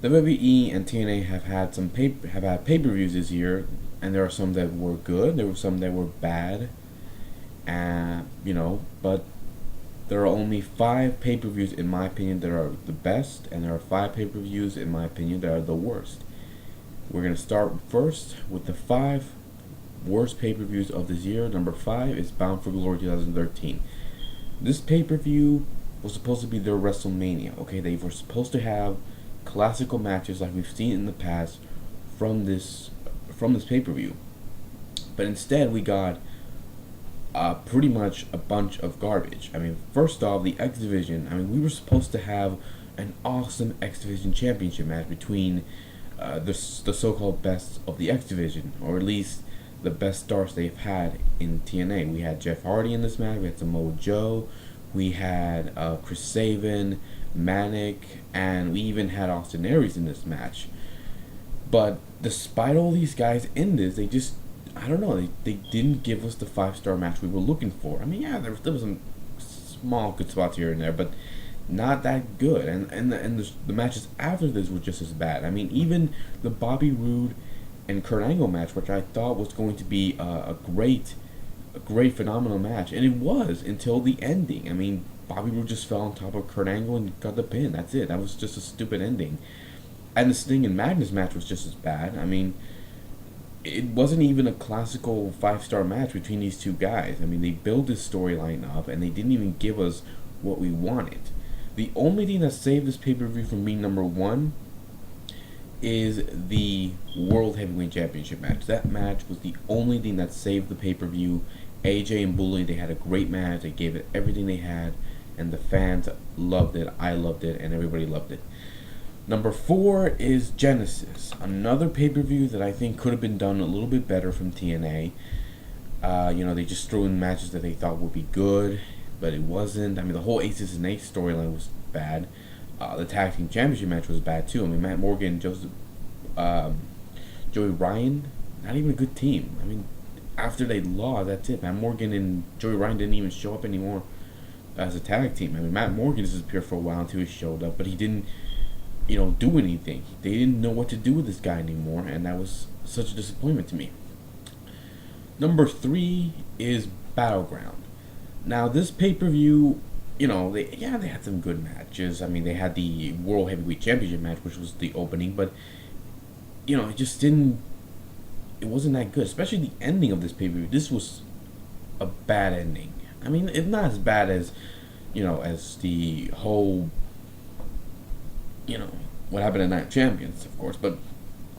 WWE and TNA have had pay-per-views this year, and there are some that were good. There were some that were bad, and but there are only 5 pay-per-views in my opinion that are the best, and there are 5 pay-per-views in my opinion that are the worst. We're gonna start first with the 5 worst pay-per-views of this year. Number 5 is Bound for Glory 2013. This pay-per-view was supposed to be their WrestleMania. Okay, they were supposed to have classical matches like we've seen in the past from this pay-per-view, but instead we got pretty much a bunch of garbage. I mean, first off, the X Division. I mean, we were supposed to have an awesome X Division championship match between the so-called best of the X Division, or at least the best stars they've had in TNA. We had Jeff Hardy in this match. We had Samoa Joe. We had Chris Sabin, Manic, and we even had Austin Aries in this match. But despite all these guys in this, they just, I don't know, they didn't give us the 5-star match we were looking for. I mean, yeah, there was some small good spots here and there, but not that good. And the matches after this were just as bad. I mean, even the Bobby Roode and Kurt Angle match, which I thought was going to be a great, phenomenal match, and it was until the ending. I mean, Bobby Roode just fell on top of Kurt Angle and got the pin. That's it. That was just a stupid ending. And the Sting and Magnus match was just as bad. I mean, it wasn't even a classical 5-star match between these two guys. I mean, they built this storyline up and they didn't even give us what we wanted. The only thing that saved this pay-per-view from being number 1 is the World Heavyweight Championship match. That match was the only thing that saved the pay-per-view. AJ and Bully, they had a great match. They gave it everything they had, and the fans loved it. I loved it, and everybody loved it. Number 4 is Genesis, another pay-per-view that I think could have been done a little bit better from TNA. They just threw in matches that they thought would be good, but it wasn't. I mean, the whole Aces and Eights storyline was bad. The tag team championship match was bad too. I mean, Matt Morgan, Joey Ryan, not even a good team. I mean, after they lost, that's it. Matt Morgan and Joey Ryan didn't even show up anymore as a tag team. I mean, Matt Morgan disappeared for a while until he showed up, but he didn't, do anything. They didn't know what to do with this guy anymore, and that was such a disappointment to me. Number 3 is Battleground. Now, this pay-per-view, they had some good matches. I mean, they had the World Heavyweight Championship match, which was the opening, but it just didn't. It wasn't that good, especially the ending of this pay-per-view. This was a bad ending. I mean, it's not as bad as, as the whole, what happened at Night of Champions, of course, but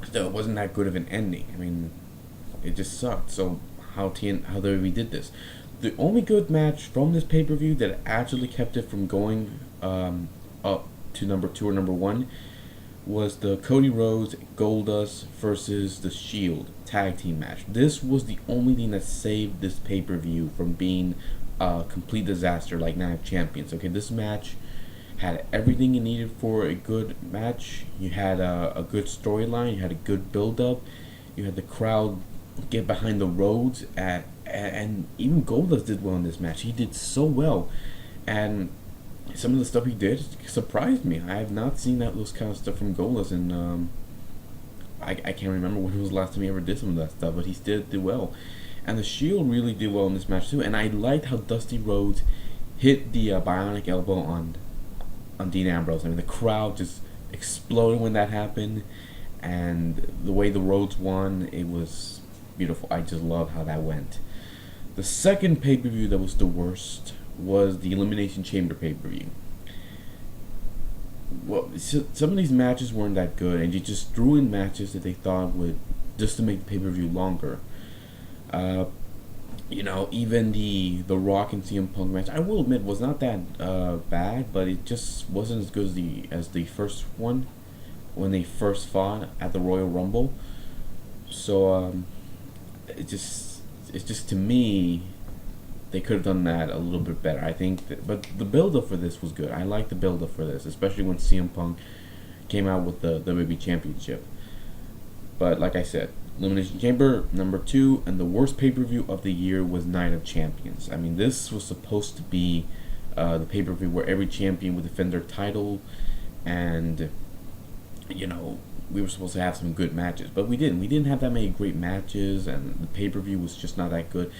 still, it wasn't that good of an ending. I mean, it just sucked. So how WWE did this? The only good match from this pay-per-view that actually kept it from going up to number 2 or number 1 was the Cody Rhodes Goldust versus the Shield tag team match. This was the only thing that saved this pay-per-view from being a complete disaster like Night of Champions. Okay, this match had everything you needed for a good match. You had a good storyline. You had a good build-up. You had the crowd get behind the Rhodes and even Goldust did well in this match. He did so well, and some of the stuff he did surprised me. I have not seen those kind of stuff from Goldust, and I can't remember when was the last time he ever did some of that stuff, but he still did well. And the Shield really did well in this match too, and I liked how Dusty Rhodes hit the bionic elbow on Dean Ambrose. I mean, the crowd just exploded when that happened, and the way the Rhodes won, it was beautiful. I just love how that went. The second pay-per-view that was the worst was the Elimination Chamber pay-per-view. Well, some of these matches weren't that good, and you just threw in matches that they thought would just to make the pay-per-view longer. Even the Rock and CM Punk match, I will admit, was not that bad, but it just wasn't as good as the first one when they first fought at the Royal Rumble. So it's just to me, they could have done that a little bit better. I think, but the build-up for this was good. I like the build-up for this, especially when CM Punk came out with the WWE Championship. But like I said, Elimination Chamber, number 2, and the worst pay-per-view of the year was Night of Champions. I mean, this was supposed to be the pay-per-view where every champion would defend their title, and you know, we were supposed to have some good matches, but we didn't. We didn't have that many great matches, and the pay per view was just not that good.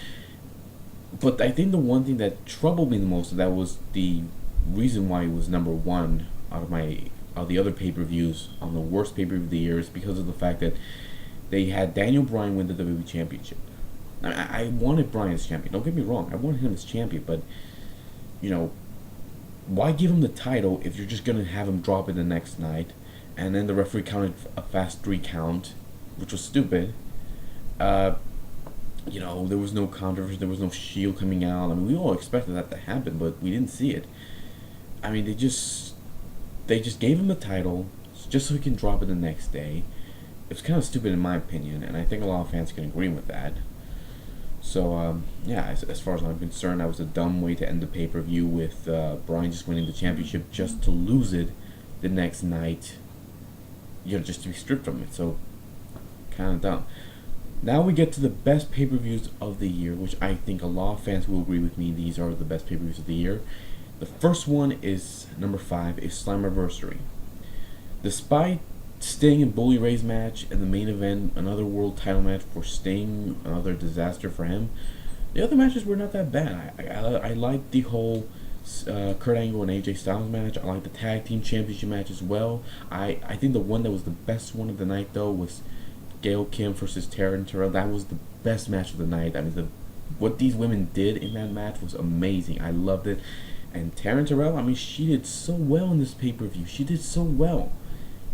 But I think the one thing that troubled me the most, that was the reason why it was number one out of my of the other pay per views on the worst pay per view of the year, is because of the fact that they had Daniel Bryan win the WWE Championship. I wanted Bryan as champion. Don't get me wrong, I wanted him as champion, but you know, why give him the title if you're just gonna have him drop it the next night, and then the referee counted a fast 3 count, which was stupid. Uh, there was no controversy, there was no Shield coming out. I mean, we all expected that to happen, but we didn't see it. I mean, they just gave him the title just so he can drop it the next day. It was kind of stupid in my opinion, and I think a lot of fans can agree with that. So yeah, as far as I'm concerned, that was a dumb way to end the pay per view with Bryan just winning the championship just to lose it the next night. Just to be stripped from it. So kind of dumb. Now we get to the best pay per views of the year, which I think a lot of fans will agree with me. These are the best pay per views of the year. The first one is number 5, is Slammiversary. Despite Sting and Bully Ray's match in the main event, another world title match for Sting, another disaster for him, the other matches were not that bad. I liked the whole Kurt Angle and AJ Styles match. I liked the tag team championship match as well. I think the one that was the best one of the night though was Gail Kim versus Tara and Terrell. That was the best match of the night. I mean, what these women did in that match was amazing. I loved it. And Tara and Terrell, I mean, she did so well in this pay per view. She did so well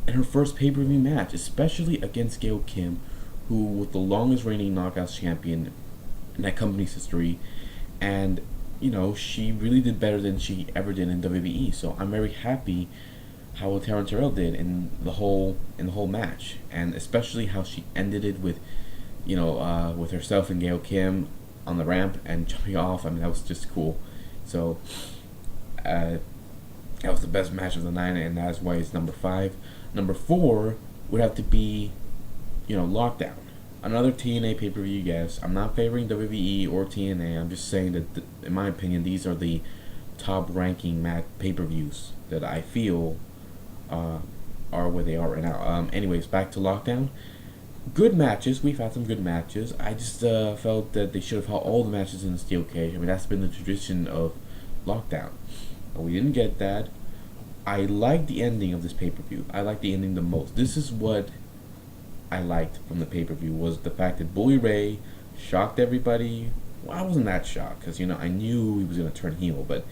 in her first pay per view match, especially against Gail Kim, who was the longest reigning Knockouts champion in that company's history. And she really did better than she ever did in WWE. So I'm very happy how Tara Terrell did in the whole match, and especially how she ended it with, with herself and Gail Kim on the ramp and jumping off. I mean, that was just cool. So that was the best match of the night, and that's why it's number 5. Number 4 would have to be, Lockdown. Another TNA pay-per-view, yes. I'm not favoring WWE or TNA. I'm just saying that, in my opinion, these are the top-ranking pay-per-views that I feel are where they are right now. Anyways, back to Lockdown. Good matches. We've had some good matches. I just felt that they should have held all the matches in the steel cage. I mean, that's been the tradition of Lockdown. But we didn't get that. I like the ending of this pay-per-view. I like the ending the most. This is what I liked from the pay-per-view, was the fact that Bully Ray shocked everybody. Well, I wasn't that shocked because I knew he was gonna turn heel, but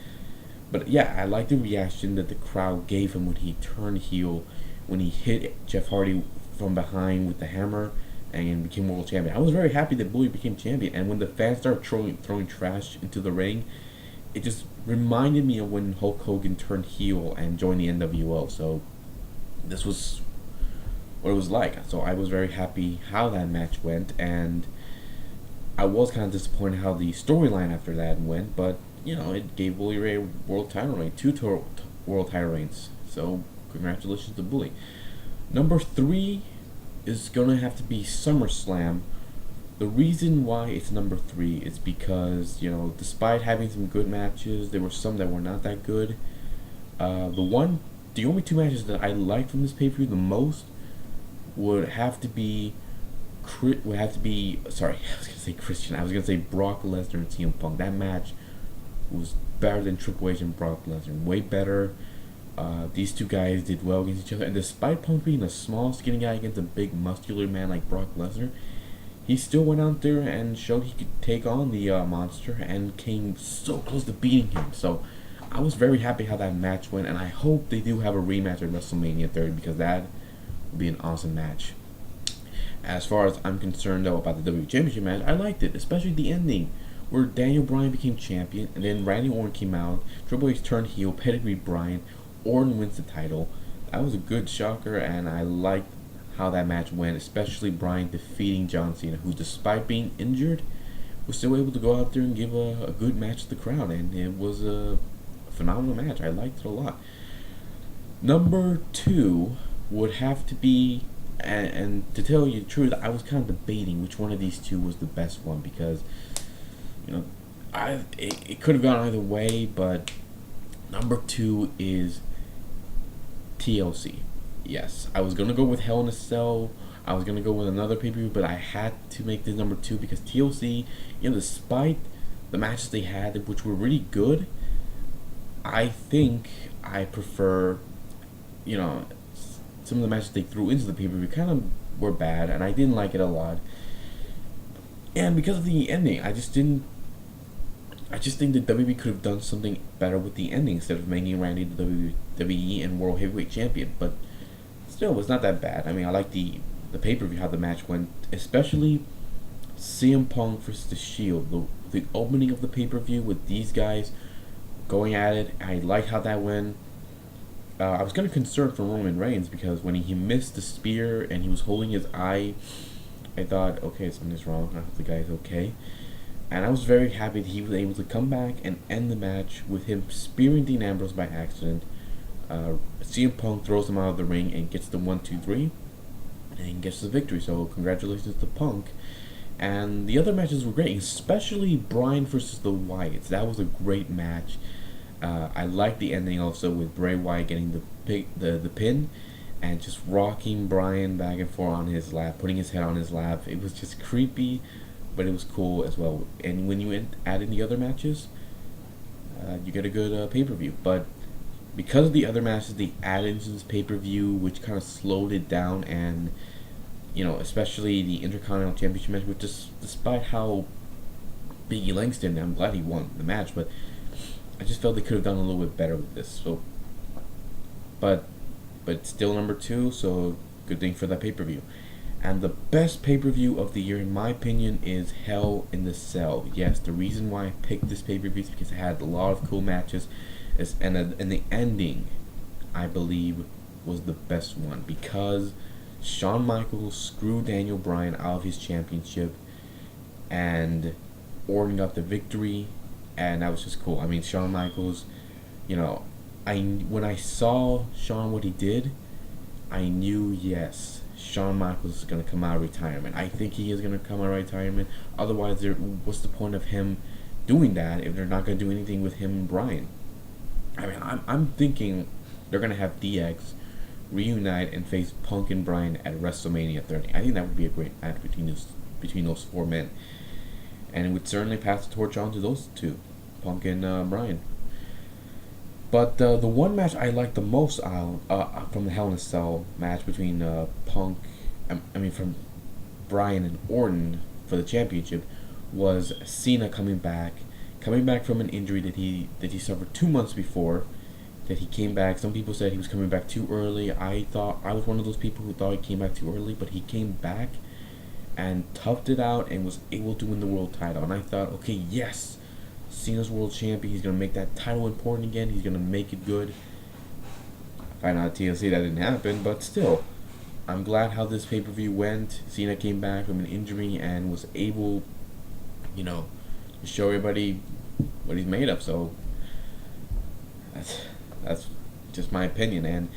yeah, I liked the reaction that the crowd gave him when he turned heel, when he hit Jeff Hardy from behind with the hammer and became world champion. I was very happy that Bully became champion, and when the fans started throwing trash into the ring, it just reminded me of when Hulk Hogan turned heel and joined the NWO. So this was what it was like. So I was very happy how that match went, and I was kind of disappointed how the storyline after that went, but it gave Bully Ray a world title reign, 2 world title reigns. So congratulations to Bully. Number 3 is gonna have to be SummerSlam. The reason why it's number 3 is because despite having some good matches, there were some that were not that good. The only 2 matches that I liked from this pay-per-view the most would have to be sorry, I was gonna say Christian. I was gonna say Brock Lesnar and CM Punk. That match was better than Triple H and Brock Lesnar. Way better. These 2 guys did well against each other, and despite Punk being a small, skinny guy against a big, muscular man like Brock Lesnar, he still went out there and showed he could take on the monster and came so close to beating him. So I was very happy how that match went, and I hope they do have a rematch at WrestleMania 30, because that would be an awesome match. As far as I'm concerned, though, about the WWE Championship match, I liked it, especially the ending, where Daniel Bryan became champion, and then Randy Orton came out, Triple H turned heel, pedigree Bryan, Orton wins the title. That was a good shocker, and I liked how that match went, especially Bryan defeating John Cena, who, despite being injured, was still able to go out there and give a good match to the crowd, and it was a phenomenal match. I liked it a lot. Number 2 would have to be, and to tell you the truth, I was kind of debating which one of these 2 was the best one, because it could have gone either way, but number 2 is TLC. Yes, I was gonna go with Hell in a Cell. I was gonna go with another pay per view, but I had to make this number two because TLC, despite the matches they had, which were really good, I think I prefer, you know, some of the matches they threw into the pay per view kind of were bad, and I didn't like it a lot. And because of the ending, I just didn't. I just think that WWE could have done something better with the ending instead of making Randy the WWE and World Heavyweight Champion. But still, it's not that bad. I mean, I like the pay per view how the match went, especially CM Punk versus the Shield. The opening of the pay per view with these guys going at it. I like how that went. I was kind of concerned for Roman Reigns because when he missed the spear and he was holding his eye, I thought, okay, something's wrong. I hope the guy's okay. And I was very happy that he was able to come back and end the match with him spearing Dean Ambrose by accident. CM Punk throws him out of the ring and gets the 1-2-3 and gets the victory. So congratulations to Punk. And the other matches were great, especially Bryan versus the Wyatts. That was a great match. I liked the ending also with Bray Wyatt getting the pin and just rocking Bryan back and forth on his lap, putting his head on his lap. It was just creepy, but it was cool as well. And when you add in the other matches, you get a good pay-per-view. But because of the other matches they added into this pay-per-view, which kind of slowed it down, and especially the Intercontinental Championship match, which despite how Biggie Langston, I'm glad he won the match, but I just felt they could have done a little bit better with this. So, but still number two. So good thing for that pay per view. And the best pay per view of the year, in my opinion, is Hell in the Cell. Yes, the reason why I picked this pay per view is because it had a lot of cool matches, and the ending, I believe, was the best one because Shawn Michaels screwed Daniel Bryan out of his championship, and Orton got the victory. And that was just cool. I mean, Shawn Michaels, when I saw Shawn what he did, I knew, yes, Shawn Michaels is going to come out of retirement. I think he is going to come out of retirement. Otherwise, what's the point of him doing that if they're not going to do anything with him and Bryan? I mean, I'm thinking they're going to have DX reunite and face Punk and Bryan at WrestleMania 30. I think that would be a great match between those four men. And it would certainly pass the torch on to those two, Punk and Bryan. But the one match I liked the most from the Hell in a Cell match between from Bryan and Orton for the championship, was Cena coming back from an injury that he suffered 2 months before. That he came back. Some people said he was coming back too early. I was one of those people who thought he came back too early, but he came back and toughed it out and was able to win the world title. And I thought, okay, yes, Cena's world champion. He's going to make that title important again. He's going to make it good. I find out at TLC that didn't happen, but still, I'm glad how this pay-per-view went. Cena came back from an injury and was able, to show everybody what he's made of. So that's just my opinion. And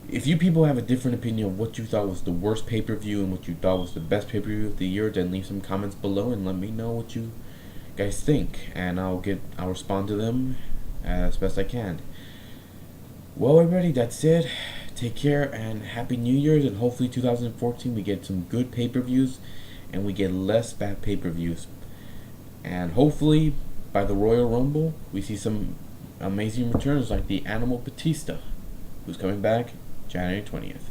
if you people have a different opinion of what you thought was the worst pay-per-view and what you thought was the best pay-per-view of the year, then leave some comments below and let me know what you guys think, and I'll respond to them as best I can. Well, everybody, that's it. Take care and Happy New Year's, and hopefully 2014 we get some good pay-per-views and we get less bad pay-per-views. And hopefully by the Royal Rumble we see some amazing returns like the Animal Batista, who's coming back January 20th.